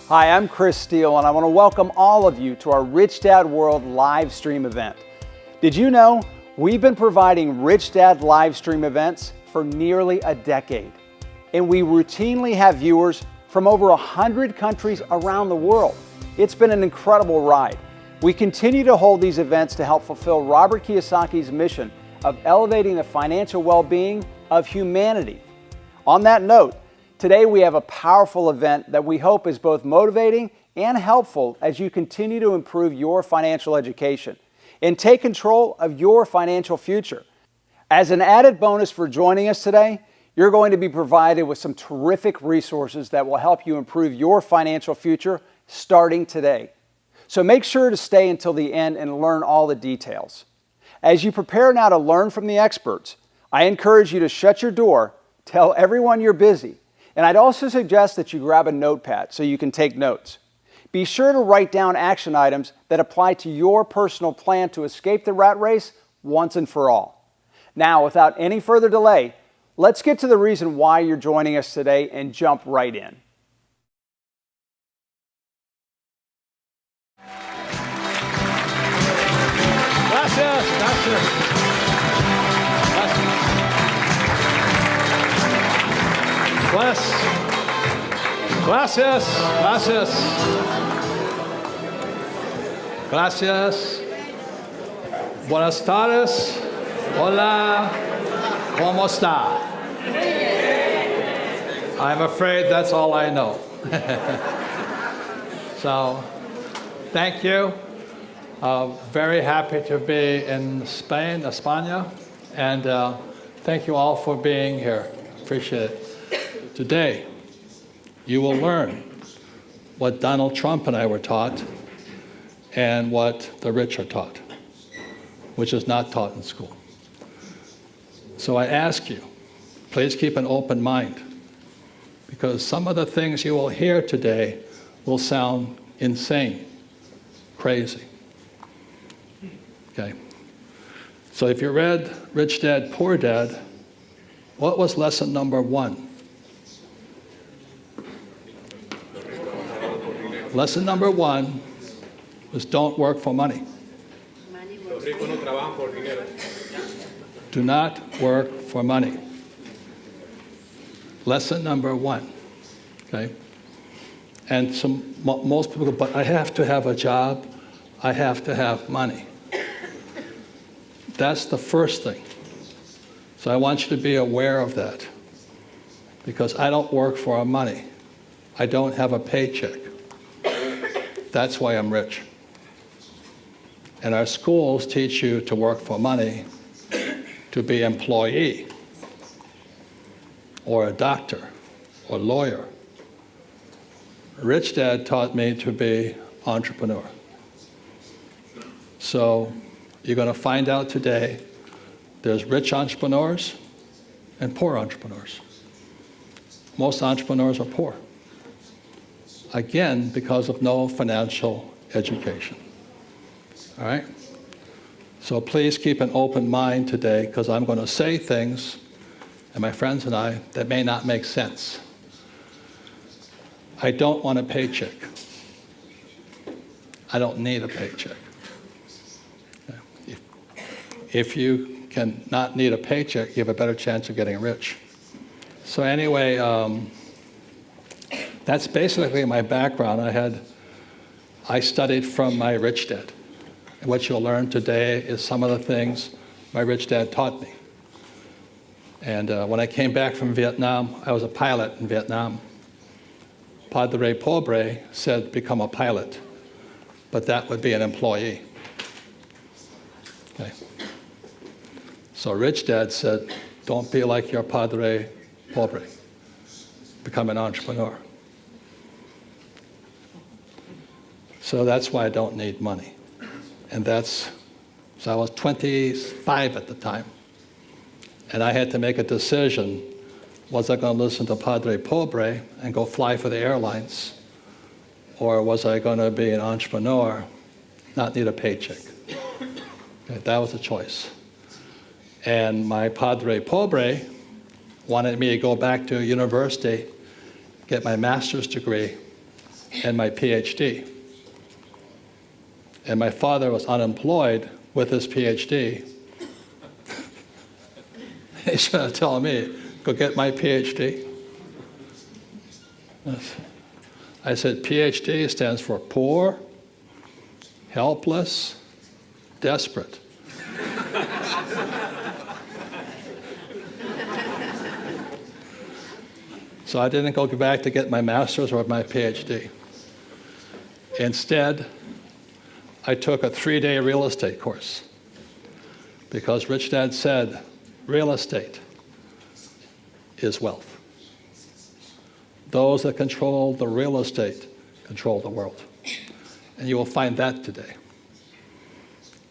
Hi, I'm Chris Steele, and I want to welcome all of you to our Rich Dad World live stream event. Did you know we've been providing Rich Dad live stream events for nearly a decade, and we routinely have viewers from over 100 countries around the world. It's been an incredible ride. We continue to hold these events to help fulfill Robert Kiyosaki's mission of elevating the financial well-being of humanity. On that note, today we have a powerful event that we hope is both motivating and helpful as you continue to improve your financial education and take control of your financial future. As an added bonus for joining us today, you're going to be provided with some terrific resources that will help you improve your financial future starting today. So make sure to stay until the end and learn all the details. As you prepare now to learn from the experts, I encourage you to shut your door, tell everyone you're busy, and I'd also suggest that you grab a notepad so you can take notes. Be sure to write down action items that apply to your personal plan to escape the rat race once and for all. Now, without any further delay, let's get to the reason why you're joining us today and jump right in. Gracias. Gracias. Buenas tardes. Hola. ¿Cómo está? I'm afraid that's all I know. So, thank you. Very happy to be in Spain, España, and thank you all for being here. Appreciate it. Today, you will learn what Donald Trump and I were taught and what the rich are taught, which is not taught in school. So I ask you, please keep an open mind, because some of the things you will hear today will sound insane, crazy. Okay. So if you read Rich Dad, Poor Dad, what was lesson number 1? Lesson number 1 was don't work for money. Do not work for money. Lesson number 1. Okay? And most people go, but I have to have a job, I have to have money. That's the first thing. So I want you to be aware of that, because I don't work for money. I don't have a paycheck. That's why I'm rich. And our schools teach you to work for money, to be employee, or a doctor, or lawyer. Rich Dad taught me to be entrepreneur. So you're going to find out today there's rich entrepreneurs and poor entrepreneurs. Most entrepreneurs are poor. Again, because of no financial education. All right? So please keep an open mind today, because I'm going to say things, and my friends and I, that may not make sense. I don't want a paycheck. I don't need a paycheck. If you can not need a paycheck, you have a better chance of getting rich. So anyway, that's basically my background. I studied from my rich dad. And what you'll learn today is some of the things my rich dad taught me. And when I came back from Vietnam, I was a pilot in Vietnam. Padre Pobre said, become a pilot, but that would be an employee. Okay. So Rich Dad said, don't be like your Padre Pobre. Become an entrepreneur. So that's why I don't need money. And so I was 25 at the time. And I had to make a decision. Was I going to listen to Padre Pobre and go fly for the airlines? Or was I going to be an entrepreneur, not need a paycheck? Okay, that was the choice. And my Padre Pobre wanted me to go back to university, get my master's degree, and my PhD. And my father was unemployed with his PhD. He should have told me, go get my PhD. I said, PhD stands for poor, helpless, desperate. So I didn't go back to get my master's or my PhD. Instead, I took a 3-day real estate course because Rich Dad said real estate is wealth. Those that control the real estate control the world. And you will find that today.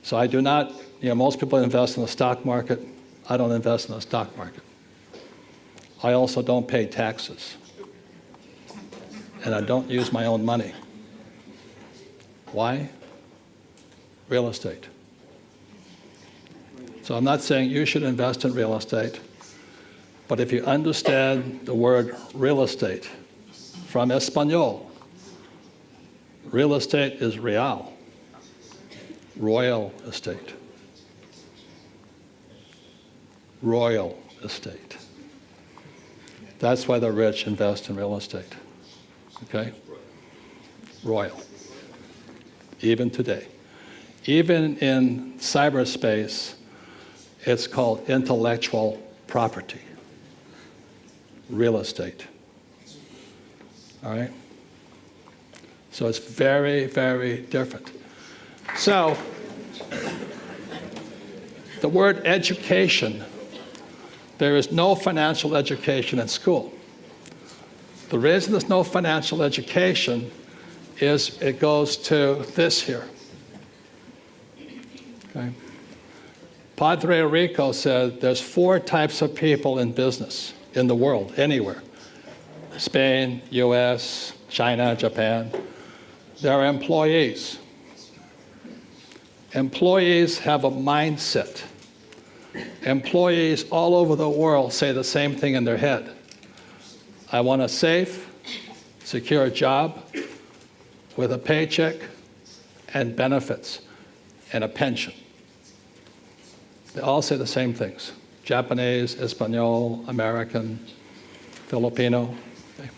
So I do not, most people invest in the stock market. I don't invest in the stock market. I also don't pay taxes. And I don't use my own money. Why? Real estate. So I'm not saying you should invest in real estate, but if you understand the word real estate from Espanol, real estate is real, royal estate. Royal estate. That's why the rich invest in real estate. Okay? Royal. Even today. Even in cyberspace, it's called intellectual property. Real estate. All right? So it's very, very different. So, the word education, there is no financial education in school. The reason there's no financial education is it goes to this here. Okay. Padre Rico said there's 4 types of people in business in the world, anywhere. Spain, US, China, Japan. There are employees. Employees have a mindset. Employees all over the world say the same thing in their head. I want a safe, secure job with a paycheck and benefits and a pension. They all say the same things. Japanese, Espanol, American, Filipino. Okay.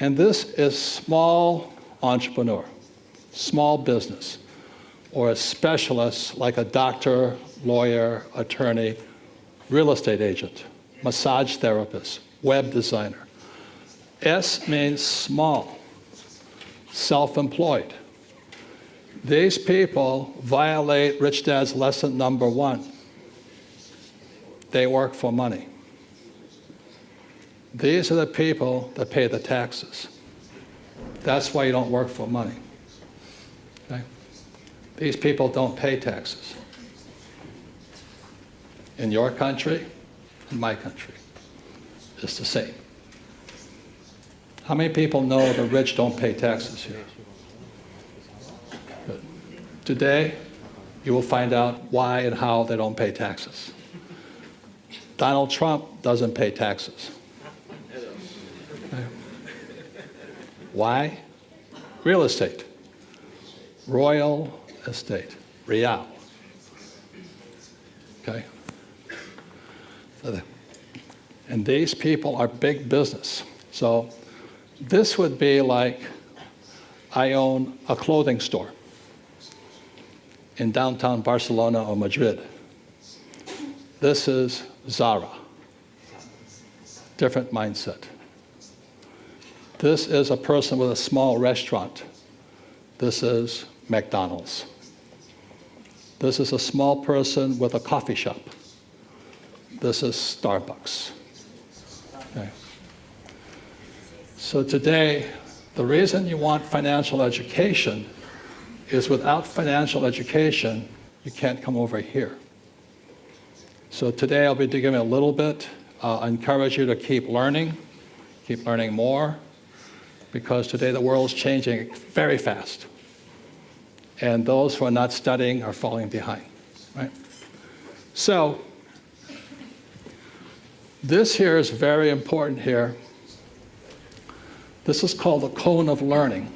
And this is small entrepreneur, small business, or a specialist like a doctor, lawyer, attorney, real estate agent, massage therapist, web designer. S means small, self-employed. These people violate Rich Dad's lesson number 1. They work for money. These are the people that pay the taxes. That's why you don't work for money. Okay? These people don't pay taxes. In your country, in my country, it's the same. How many people know the rich don't pay taxes here? Good. Today, you will find out why and how they don't pay taxes. Donald Trump doesn't pay taxes. Okay. Why? Real estate. Royal estate. Real. Okay? And these people are big business. So this would be like I own a clothing store in downtown Barcelona or Madrid. This is Zara. Different mindset. This is a person with a small restaurant. This is McDonald's. This is a small person with a coffee shop. This is Starbucks. Okay. So today, the reason you want financial education is without financial education, you can't come over here. So today I'll be giving a little bit. I encourage you to keep learning more, because today the world's changing very fast. And those who are not studying are falling behind, right? So this here is very important here. This is called the Cone of Learning.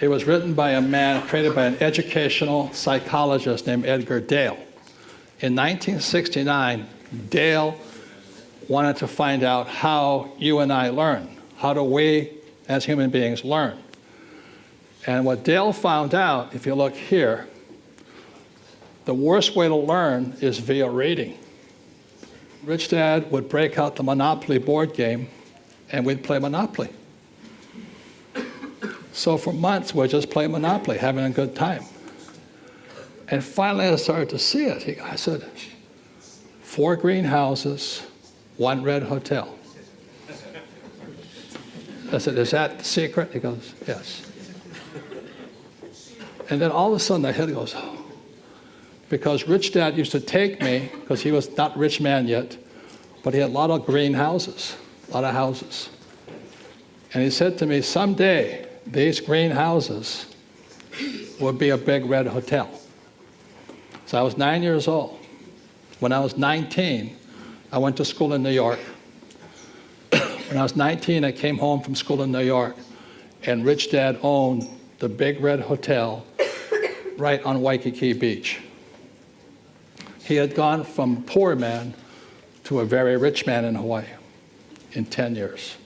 It was written by a man, created by an educational psychologist named Edgar Dale. In 1969, Dale wanted to find out how you and I learn. How do we, as human beings, learn? And what Dale found out, if you look here, the worst way to learn is via reading. Rich Dad would break out the Monopoly board game, and we'd play Monopoly. So for months, we'd just play Monopoly, having a good time. And finally, I started to see it. I said, 4 greenhouses, 1 red hotel. I said, is that the secret? He goes, yes. And then all of a sudden, the head goes, oh. Because Rich Dad used to take me, because he was not a rich man yet, but he had a lot of greenhouses, a lot of houses. And he said to me, someday, these greenhouses will be a big red hotel. So I was 9 years old. When I was 19, I went to school in New York. When I was 19, I came home from school in New York, and Rich Dad owned the big red hotel right on Waikiki Beach. He had gone from a poor man to a very rich man in Hawaii in 10 years.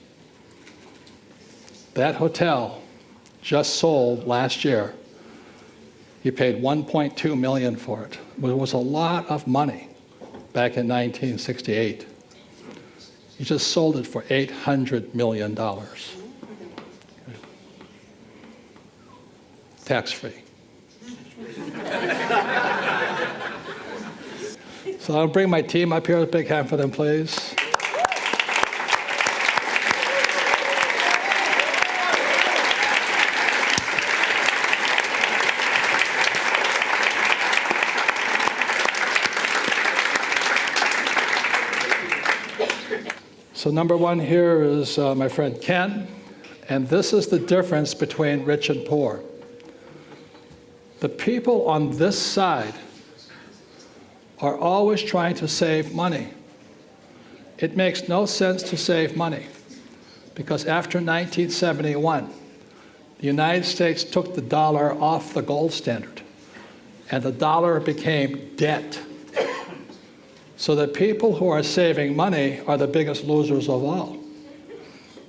That hotel just sold last year. He paid $1.2 million for it. It was a lot of money back in 1968. He just sold it for $800 million. Tax-free. So I'll bring my team up here. A big hand for them, please. So number 1 here is my friend Ken, and this is the difference between rich and poor. The people on this side are always trying to save money. It makes no sense to save money because after 1971, the United States took the dollar off the gold standard and the dollar became debt. So the people who are saving money are the biggest losers of all.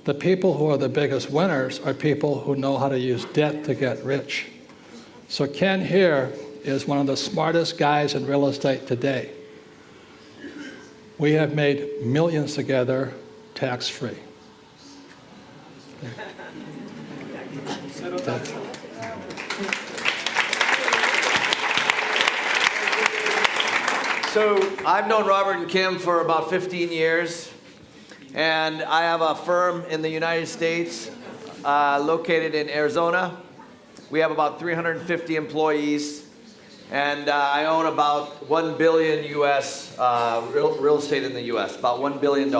The people who are the biggest winners are people who know how to use debt to get rich. So Ken here is one of the smartest guys in real estate today. We have made millions together, tax-free. So I've known Robert and Kim for about 15 years, and I have a firm in the United States located in Arizona. We have about 350 employees, and I own about $1 billion U.S. Real estate in the U.S., about $1 billion.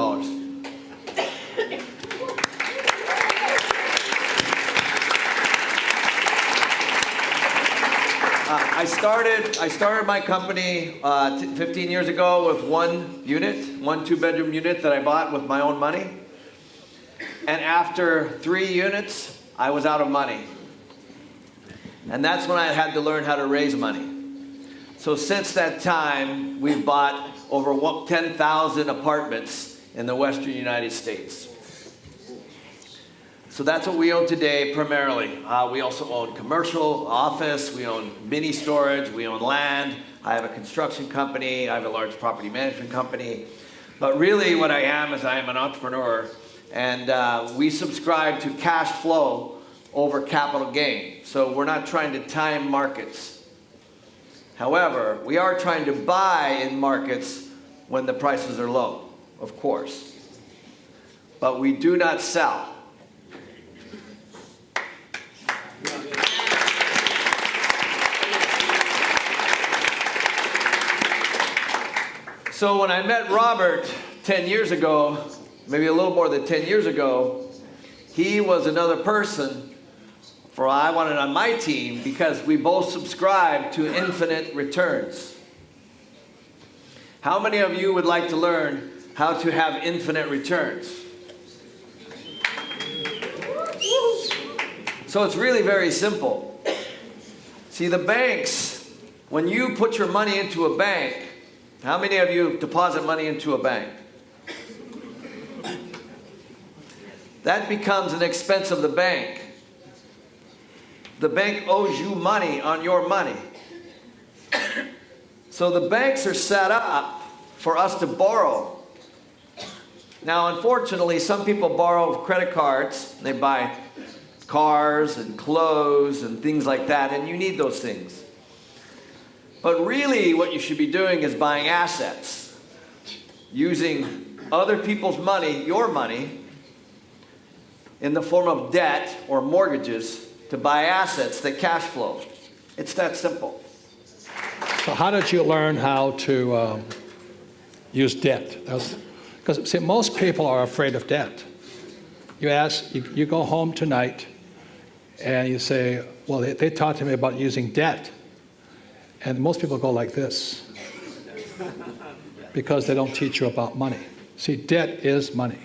I started my company 15 years ago with one 2-bedroom unit that I bought with my own money. And after 3 units, I was out of money. And that's when I had to learn how to raise money. So since that time, we've bought over 10,000 apartments in the Western United States. So that's what we own today primarily. We also own commercial, office, we own mini storage, we own land. I have a construction company, I have a large property management company. But really what I am is I am an entrepreneur, and we subscribe to cash flow over capital gain. So we're not trying to time markets. However, we are trying to buy in markets when the prices are low, of course. But we do not sell. So when I met Robert 10 years ago, maybe a little more than 10 years ago, he was another person for I wanted on my team because we both subscribe to infinite returns. How many of you would like to learn how to have infinite returns? So it's really very simple. See, the banks, when you put your money into a bank, how many of you deposit money into a bank? That becomes an expense of the bank. The bank owes you money on your money. So the banks are set up for us to borrow. Now, unfortunately, some people borrow credit cards. They buy cars and clothes and things like that, and you need those things. But really, what you should be doing is buying assets. Using other people's money, your money, in the form of debt or mortgages to buy assets that cash flow. It's that simple. So how did you learn how to use debt? Because see, most people are afraid of debt. You go home tonight and you say, well, they taught me about using debt. And most people go like this because they don't teach you about money. See, debt is money.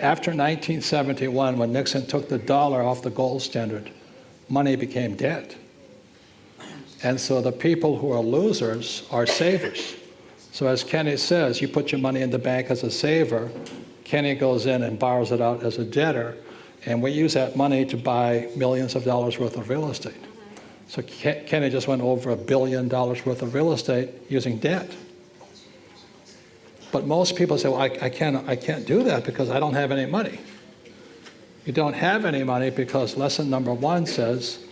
After 1971, when Nixon took the dollar off the gold standard, money became debt. And so the people who are losers are savers. So as Kenny says, you put your money in the bank as a saver, Kenny goes in and borrows it out as a debtor, and we use that money to buy millions of dollars worth of real estate. So Kenny just went over $1 billion worth of real estate using debt. But most people say, well, I can't do that because I don't have any money. You don't have any money because lesson number 1 says,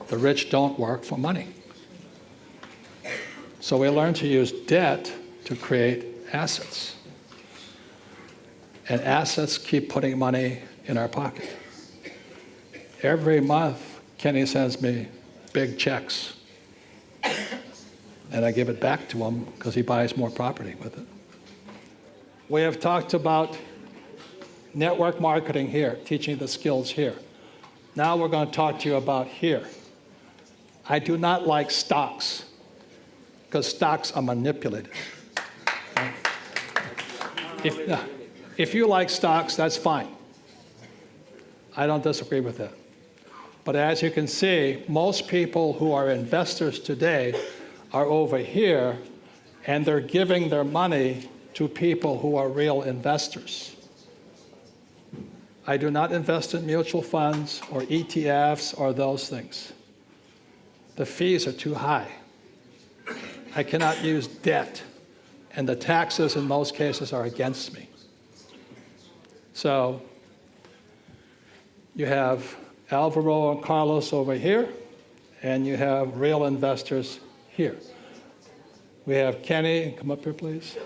the rich don't work for money. So we learn to use debt to create assets. And assets keep putting money in our pocket. Every month, Kenny sends me big checks. And I give it back to him because he buys more property with it. We have talked about network marketing here, teaching the skills here. Now we're going to talk to you about here. I do not like stocks because stocks are manipulated. If you like stocks, that's fine. I don't disagree with that. But as you can see, most people who are investors today are over here, and they're giving their money to people who are real investors. I do not invest in mutual funds or ETFs or those things. The fees are too high. I cannot use debt, and the taxes in most cases are against me. So you have Alvaro and Carlos over here, and you have real investors here. We have Kenny. Come up here, please.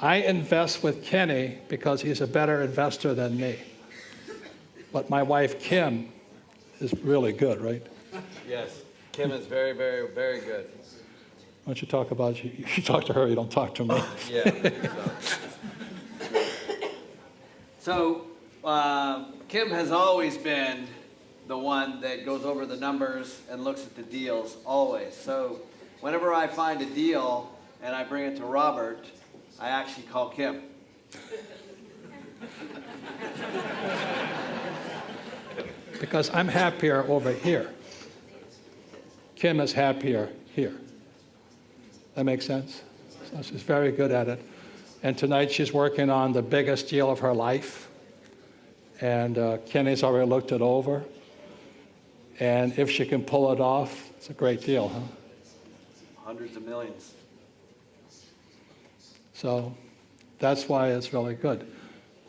I invest with Kenny because he's a better investor than me. But my wife, Kim, is really good, right? Yes, Kim is very, very, very good. Why don't you talk about, you talk to her, you don't talk to me. Yeah. So Kim has always been the one that goes over the numbers and looks at the deals, always. So whenever I find a deal and I bring it to Robert, I actually call Kim. Because I'm happier over here. Kim is happier here. That makes sense? So she's very good at it. And tonight she's working on the biggest deal of her life. And Kenny's already looked it over. And if she can pull it off, it's a great deal, huh? Hundreds of millions. So that's why it's really good.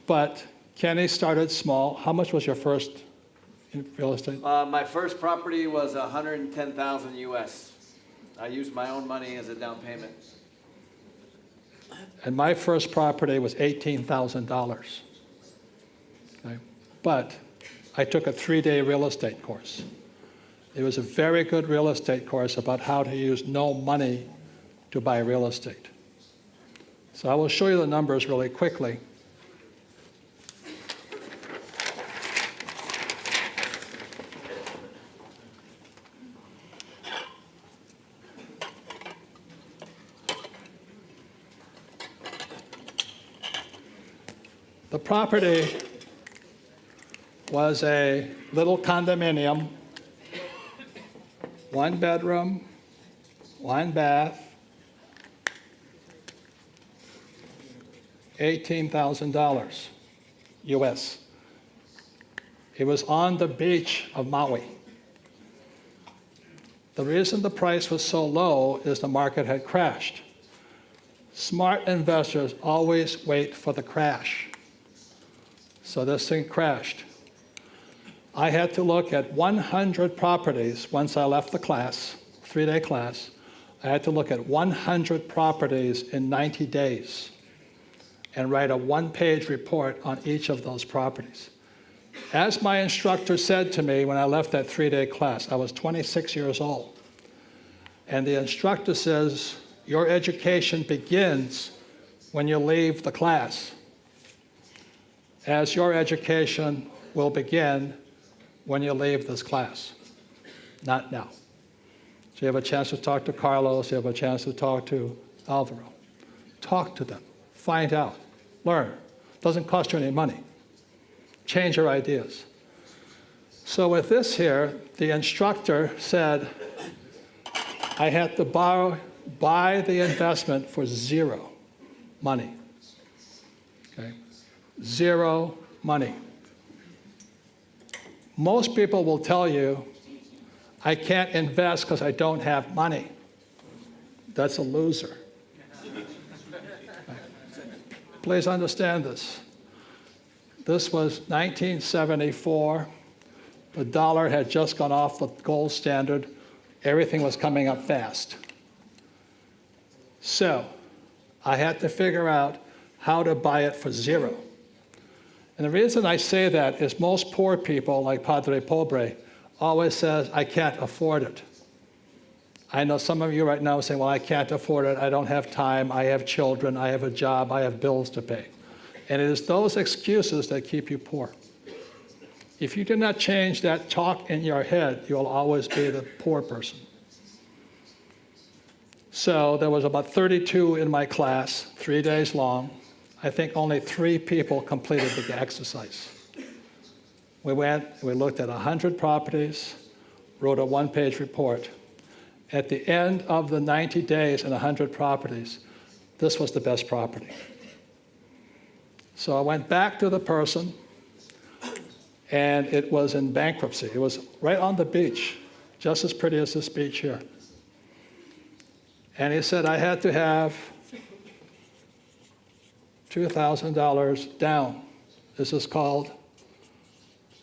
But Kenny started small. How much was your first in real estate? My first property was $110,000 US. I used my own money as a down payment. And my first property was $18,000. Okay? But I took a 3-day real estate course. It was a very good real estate course about how to use no money to buy real estate. So I will show you the numbers really quickly. The property was a little condominium, 1 bedroom, 1 bath, $18,000 US. It was on the beach of Maui. The reason the price was so low is the market had crashed. Smart investors always wait for the crash. So this thing crashed. I had to look at 100 properties once I left the class, 3-day class. I had to look at 100 properties in 90 days and write a 1-page report on each of those properties. As my instructor said to me when I left that 3-day class, I was 26 years old. And the instructor says, your education begins when you leave the class, as your education will begin when you leave this class, not now. So you have a chance to talk to Carlos, you have a chance to talk to Alvaro. Talk to them, find out, learn. Doesn't cost you any money. Change your ideas. So with this here, the instructor said I had to buy the investment for 0 money. Okay? 0 money. Most people will tell you, I can't invest because I don't have money. That's a loser. Please understand this. This was 1974. The dollar had just gone off the gold standard. Everything was coming up fast. So I had to figure out how to buy it for 0. And the reason I say that is most poor people, like Padre Pobre, always says, I can't afford it. I know some of you right now saying, well, I can't afford it. I don't have time. I have children. I have a job. I have bills to pay. And it is those excuses that keep you poor. If you do not change that talk in your head, you'll always be the poor person. So there was about 32 in my class, 3 days long. I think only 3 people completed the exercise. We went, we looked at 100 properties, wrote a 1-page report. At the end of the 90 days and 100 properties, this was the best property. So I went back to the person, and it was in bankruptcy. It was right on the beach, just as pretty as this beach here. And he said I had to have $2,000 down. This is called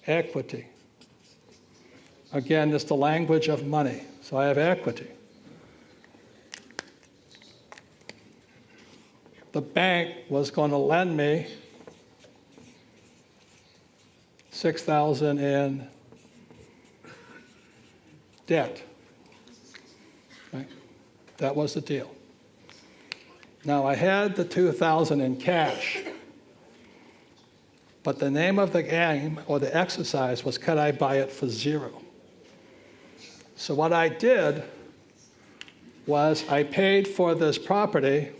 equity. Again, it's the language of money. So I have equity. The bank was going to lend me $6,000 in debt. Okay? That was the deal. Now I had the $2,000 in cash, but the name of the game or the exercise was, could I buy it for 0? So what I did was I paid for this property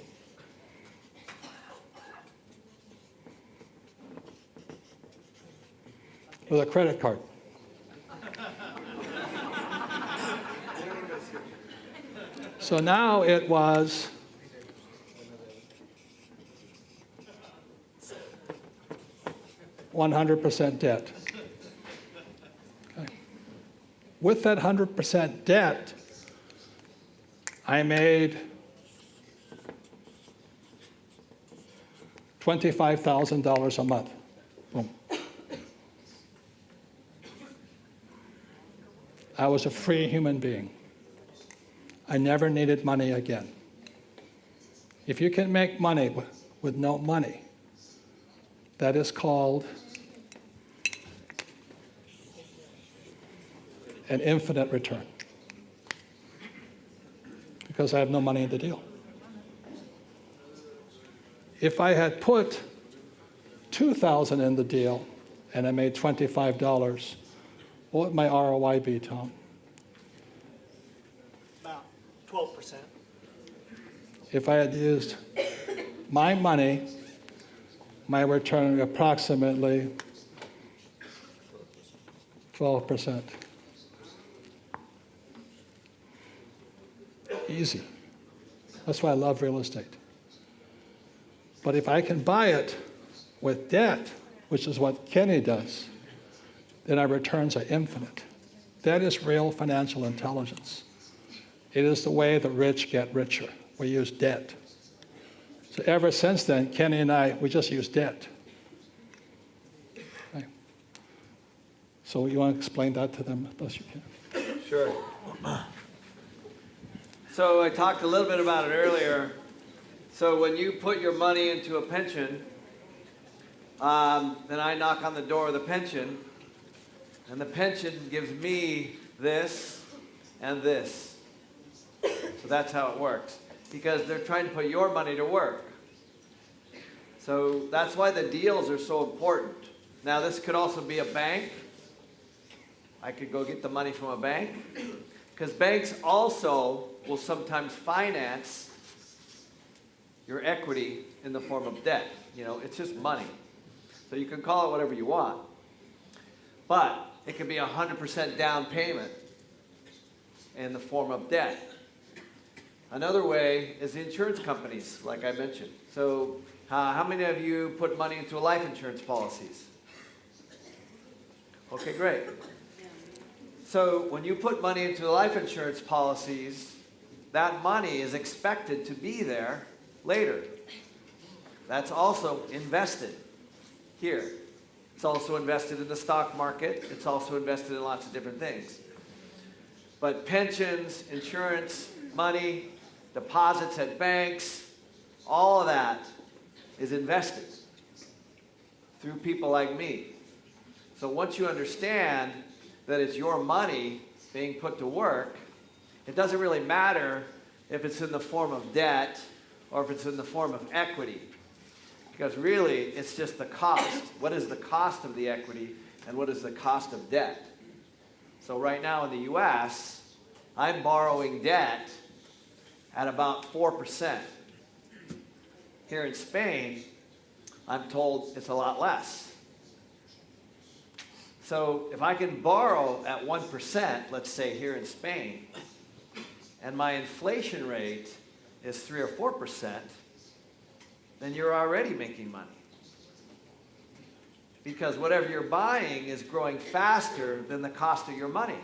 with a credit card. So now it was $100 debt. Okay. With that 100% debt, I made $25,000 a month. Boom. I was a free human being. I never needed money again. If you can make money with no money, that is called an infinite return, because I have no money in the deal. If I had put $2,000 in the deal and I made $25, what would my ROI be, Tom? About 12%. If I had used my money, my return would be approximately 12%. Easy. That's why I love real estate. But if I can buy it with debt, which is what Kenny does, then our returns are infinite. That is real financial intelligence. It is the way the rich get richer. We use debt. So ever since then, Kenny and I, we just use debt. Okay. So you want to explain that to them as best you can? Sure. So I talked a little bit about it earlier. So when you put your money into a pension, then I knock on the door of the pension, and the pension gives me this and this. So that's how it works. Because they're trying to put your money to work. So that's why the deals are so important. Now this could also be a bank. I could go get the money from a bank. Because banks also will sometimes finance your equity in the form of debt. You know, it's just money. So you can call it whatever you want. But it can be 100% down payment in the form of debt. Another way is the insurance companies, like I mentioned. So how many of you put money into life insurance policies? Okay, great. So when you put money into life insurance policies, that money is expected to be there later. That's also invested here. It's also invested in the stock market. It's also invested in lots of different things. But pensions, insurance, money, deposits at banks, all of that is invested through people like me. So once you understand that it's your money being put to work, it doesn't really matter if it's in the form of debt or if it's in the form of equity. Because really, it's just the cost. What is the cost of the equity and what is the cost of debt? So right now in the US, I'm borrowing debt at about 4%. Here in Spain, I'm told it's a lot less. So if I can borrow at 1%, let's say here in Spain, and my inflation rate is 3 or 4%, then you're already making money. Because whatever you're buying is growing faster than the cost of your money.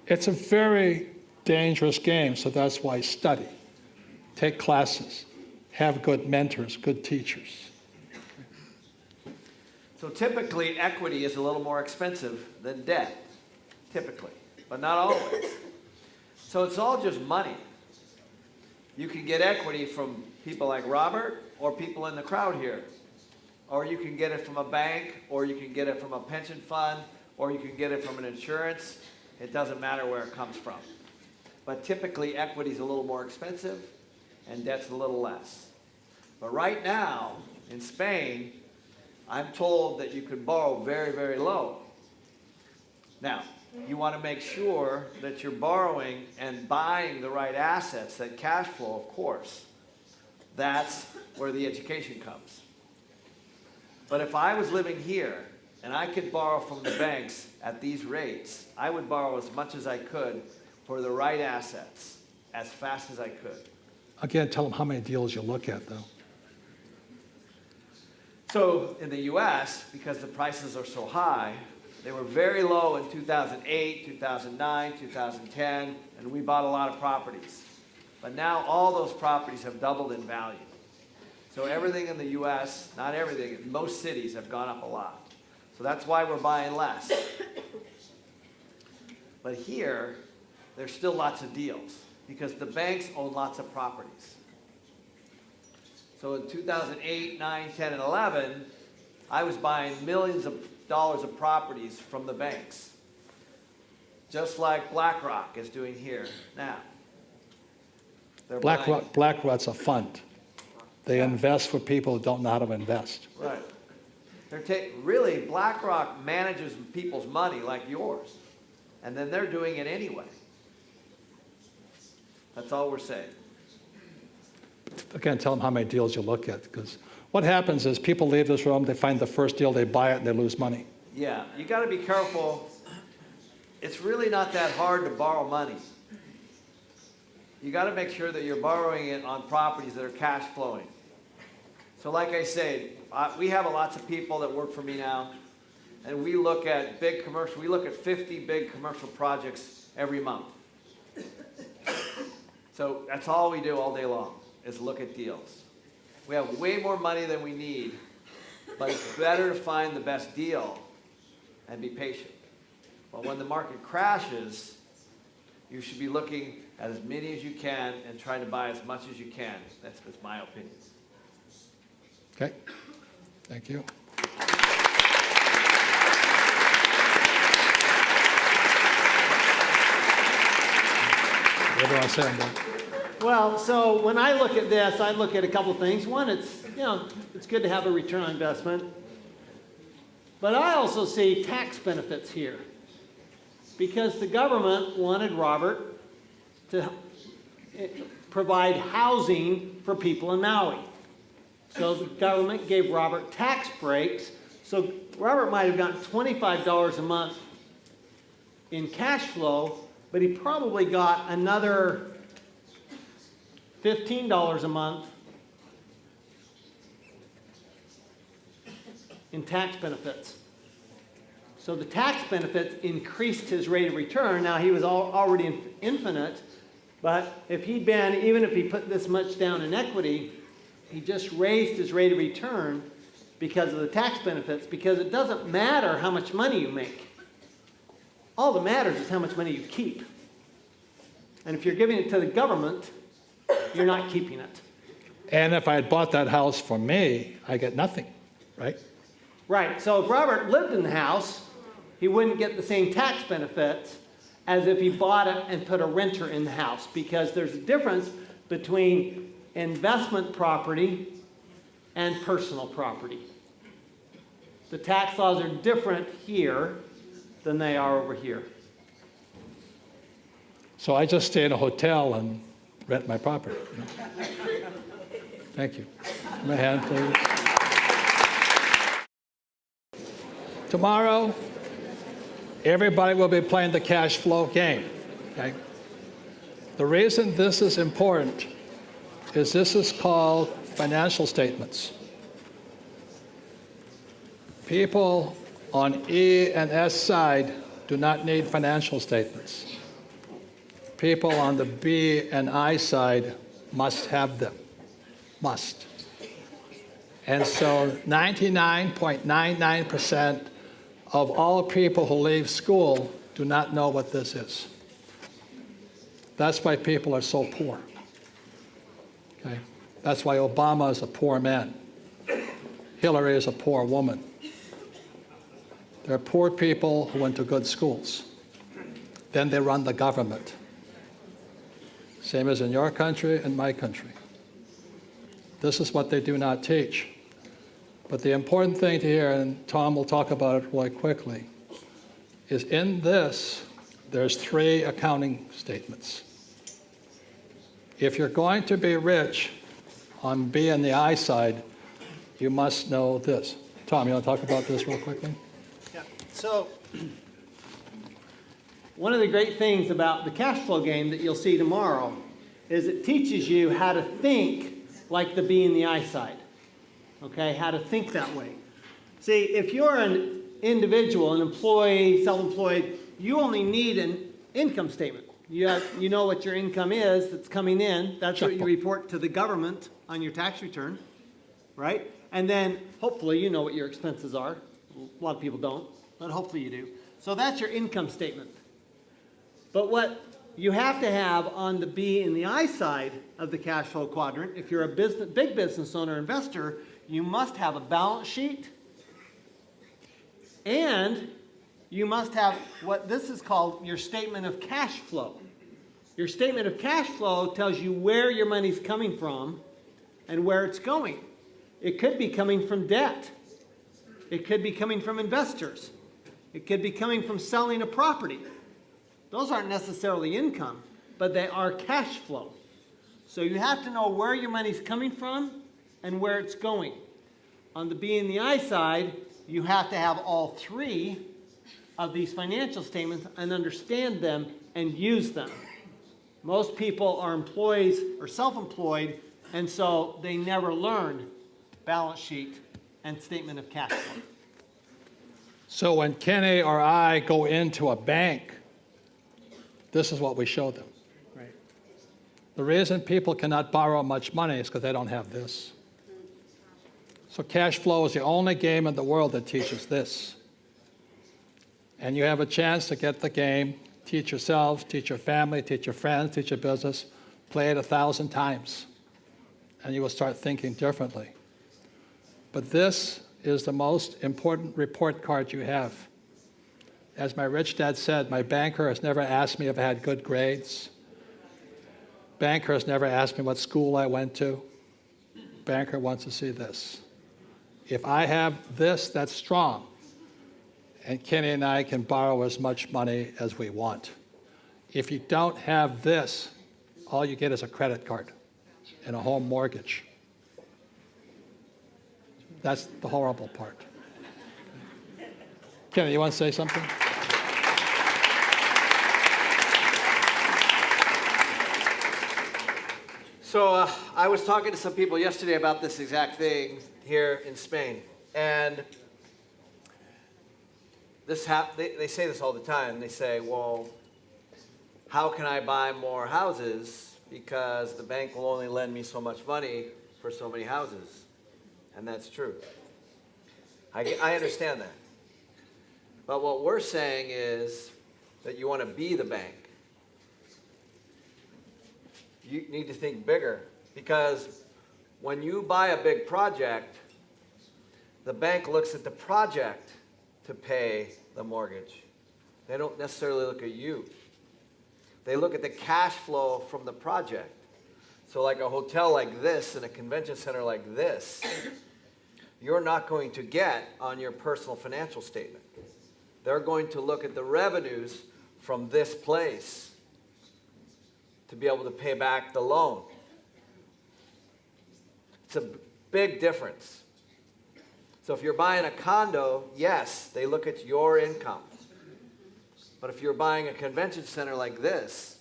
It's a very dangerous game, so that's why study. Take classes. Have good mentors, good teachers. So typically, equity is a little more expensive than debt. Typically. But not always. So it's all just money. You can get equity from people like Robert or people in the crowd here. Or you can get it from a bank, or you can get it from a pension fund, or you can get it from an insurance. It doesn't matter where it comes from. But typically, equity is a little more expensive, and debt's a little less. But right now, in Spain, I'm told that you can borrow very, very low. Now, you want to make sure that you're borrowing and buying the right assets, that cash flow, of course. That's where the education comes. But if I was living here and I could borrow from the banks at these rates, I would borrow as much as I could for the right assets as fast as I could. Again, tell them how many deals you look at, though. So in the US, because the prices are so high, they were very low in 2008, 2009, 2010, and we bought a lot of properties. But now all those properties have doubled in value. So everything in the US, not everything, most cities have gone up a lot. So that's why we're buying less. But here, there's still lots of deals because the banks own lots of properties. So in 2008, 9, 10, and 11, I was buying millions of dollars of properties from the banks. Just like BlackRock is doing here now. BlackRock's a fund. They invest for people who don't know how to invest. Right. Really, BlackRock manages people's money like yours. And then they're doing it anyway. That's all we're saying. Again, tell them how many deals you look at, because What happens is people leave this room, they find the first deal, they buy it, and they lose money. Yeah, you got to be careful. It's really not that hard to borrow money. You got to make sure that you're borrowing it on properties that are cash flowing. So like I said, we have lots of people that work for me now, and we look at big commercial, we look at 50 big commercial projects every month. So that's all we do all day long, is look at deals. We have way more money than we need, but it's better to find the best deal and be patient. But when the market crashes, you should be looking at as many as you can and trying to buy as much as you can. That's my opinion. Okay, thank you. What do I say on that? Well, so when I look at this, I look at a couple things. One, it's good to have a return on investment. But I also see tax benefits here. Because the government wanted Robert to provide housing for people in Maui. So the government gave Robert tax breaks. So Robert might have gotten $25 a month in cash flow, but he probably got another $15 a month in tax benefits. So the tax benefits increased his rate of return. Now he was already infinite, but if he'd been, even if he put this much down in equity, he just raised his rate of return because of the tax benefits, because it doesn't matter how much money you make. All that matters is how much money you keep. And if you're giving it to the government, you're not keeping it. And if I had bought that house for me, I get nothing, right? Right, so if Robert lived in the house, he wouldn't get the same tax benefits as if he bought it and put a renter in the house, because there's a difference between investment property and personal property. The tax laws are different here than they are over here. So I just stay in a hotel and rent my property. Thank you. My hand, please. Tomorrow, everybody will be playing the cash flow game. Okay? The reason this is important is this is called financial statements. People on E and S side do not need financial statements. People on the B and I side must have them. Must. And so 99.99% of all people who leave school do not know what this is. That's why people are so poor. Okay? That's why Obama is a poor man. Hillary is a poor woman. There are poor people who went to good schools. Then they run the government. Same as in your country and my country. This is what they do not teach. But the important thing to hear, and Tom will talk about it really quickly, is in this, there's 3 accounting statements. If you're going to be rich on B and the I side, you must know this. Tom, you want to talk about this real quickly? Yeah. So one of the great things about the cash flow game that you'll see tomorrow is it teaches you how to think like the B and the I side. Okay, how to think that way. See, if you're an individual, an employee, self-employed, you only need an income statement. You know what your income is that's coming in. That's what you report to the government on your tax return, right? And then hopefully you know what your expenses are. A lot of people don't, but hopefully you do. So that's your income statement. But what you have to have on the B and the I side of the cash flow quadrant, if you're a big business owner, investor, you must have a balance sheet, and you must have what this is called your statement of cash flow. Your statement of cash flow tells you where your money's coming from and where it's going. It could be coming from debt. It could be coming from investors. It could be coming from selling a property. Those aren't necessarily income, but they are cash flow. So you have to know where your money's coming from and where it's going. On the B and the I side, you have to have all three of these financial statements and understand them and use them. Most people are employees or self-employed, and so they never learn balance sheet and statement of cash flow. So when Kenny or I go into a bank, this is what we show them. Right. The reason people cannot borrow much money is because they don't have this. So cash flow is the only game in the world that teaches this. And you have a chance to get the game, teach yourselves, teach your family, teach your friends, teach your business, play it 1,000 times, and you will start thinking differently. But this is the most important report card you have. As my rich dad said, my banker has never asked me if I had good grades. Banker has never asked me what school I went to. Banker wants to see this. If I have this, that's strong. And Kenny and I can borrow as much money as we want. If you don't have this, all you get is a credit card and a home mortgage. That's the horrible part. Kenny, you want to say something? So I was talking to some people yesterday about this exact thing here in Spain, and they say this all the time. They say, well, how can I buy more houses because the bank will only lend me so much money for so many houses? And that's true. I understand that. But what we're saying is that you want to be the bank. You need to think bigger, because when you buy a big project, the bank looks at the project to pay the mortgage. They don't necessarily look at you. They look at the cash flow from the project. So like a hotel like this and a convention center like this, you're not going to get on your personal financial statement. They're going to look at the revenues from this place to be able to pay back the loan. It's a big difference. So if you're buying a condo, yes, they look at your income. But if you're buying a convention center like this,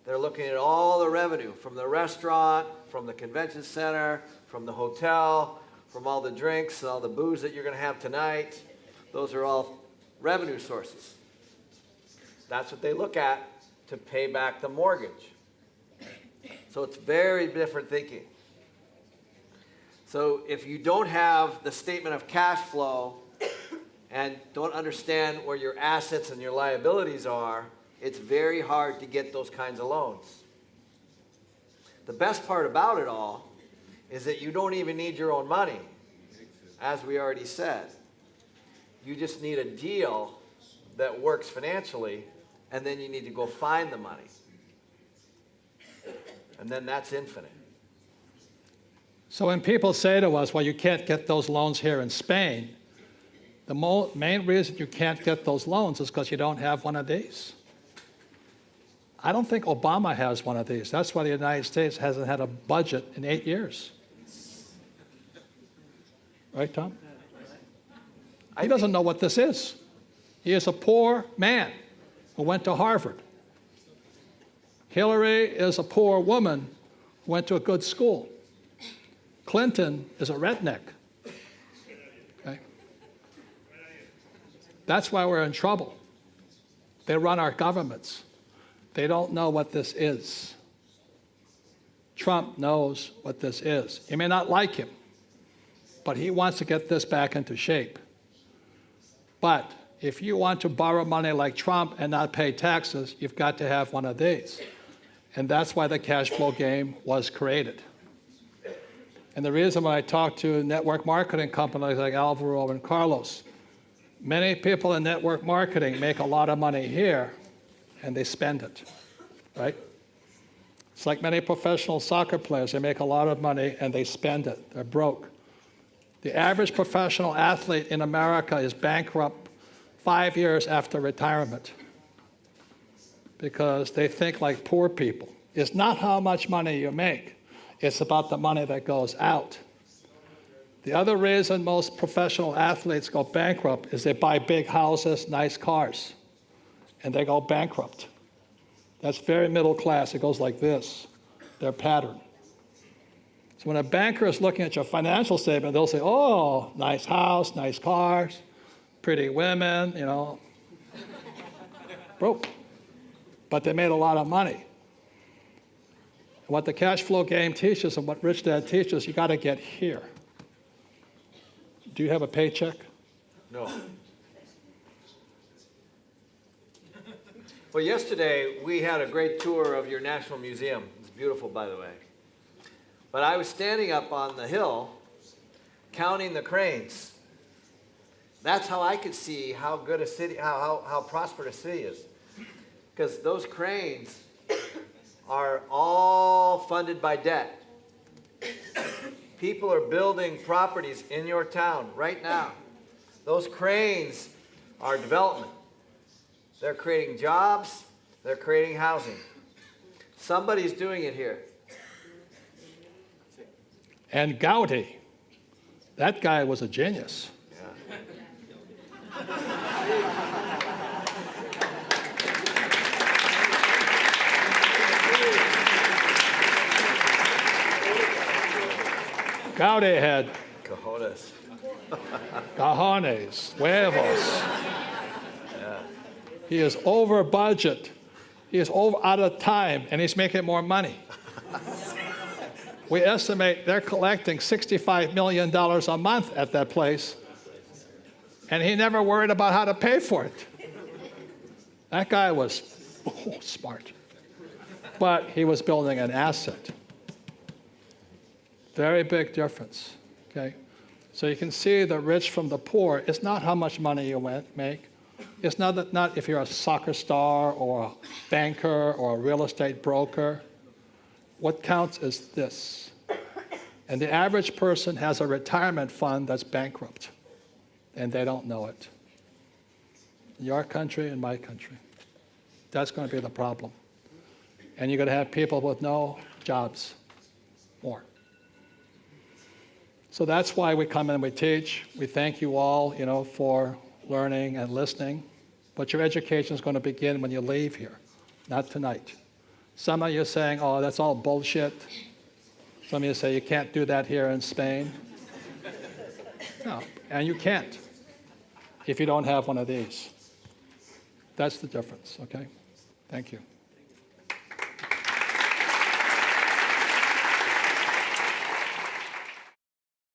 they're looking at all the revenue from the restaurant, from the convention center, from the hotel, from all the drinks and all the booze that you're going to have tonight. Those are all revenue sources. That's what they look at to pay back the mortgage. So it's very different thinking. So if you don't have the statement of cash flow and don't understand where your assets and your liabilities are, it's very hard to get those kinds of loans. The best part about it all is that you don't even need your own money, as we already said. You just need a deal that works financially, and then you need to go find the money. And then that's infinite. So when people say to us, well, you can't get those loans here in Spain, the main reason you can't get those loans is because you don't have one of these. I don't think Obama has one of these. That's why the United States hasn't had a budget in 8 years. Right, Tom? He doesn't know what this is. He is a poor man who went to Harvard. Hillary is a poor woman who went to a good school. Clinton is a redneck. Okay? That's why we're in trouble. They run our governments. They don't know what this is. Trump knows what this is. You may not like him, but he wants to get this back into shape. But if you want to borrow money like Trump and not pay taxes, you've got to have one of these. And that's why the cash flow game was created. And the reason when I talk to network marketing companies like Alvaro and Carlos, many people in network marketing make a lot of money here and they spend it, right? It's like many professional soccer players. They make a lot of money and they spend it. They're broke. The average professional athlete in America is bankrupt 5 years after retirement because they think like poor people. It's not how much money you make. It's about the money that goes out. The other reason most professional athletes go bankrupt is they buy big houses, nice cars, and they go bankrupt. That's very middle class. It goes like this, their pattern. So when a banker is looking at your financial statement, they'll say, oh, nice house, nice cars, pretty women, you know. Broke. But they made a lot of money. What the cash flow game teaches and what Rich Dad teaches, you got to get here. Do you have a paycheck? No. Well, yesterday we had a great tour of your National Museum. It's beautiful, by the way. But I was standing up on the hill counting the cranes. That's how I could see how good a city, how prosperous a city is. Because those cranes are all funded by debt. People are building properties in your town right now. Those cranes are development. They're creating jobs. They're creating housing. Somebody's doing it here. And Gaudi, that guy was a genius. Gaudi had Cojones. cojones, huevos. He is over budget. He is out of time, and he's making more money. We estimate they're collecting $65 million a month at that place, and he never worried about how to pay for it. That guy was smart. But he was building an asset. Very big difference, okay? So you can see the rich from the poor. It's not how much money you make. It's not if you're a soccer star or a banker or a real estate broker. What counts is this. And the average person has a retirement fund that's bankrupt, and they don't know it. In your country and my country. That's going to be the problem. And you're going to have people with no jobs, more. So that's why we come and we teach. We thank you all, for learning and listening. But your education is going to begin when you leave here, not tonight. Some of you are saying, oh, that's all bullshit. Some of you say you can't do that here in Spain. No, and you can't if you don't have one of these. That's the difference, okay? Thank you.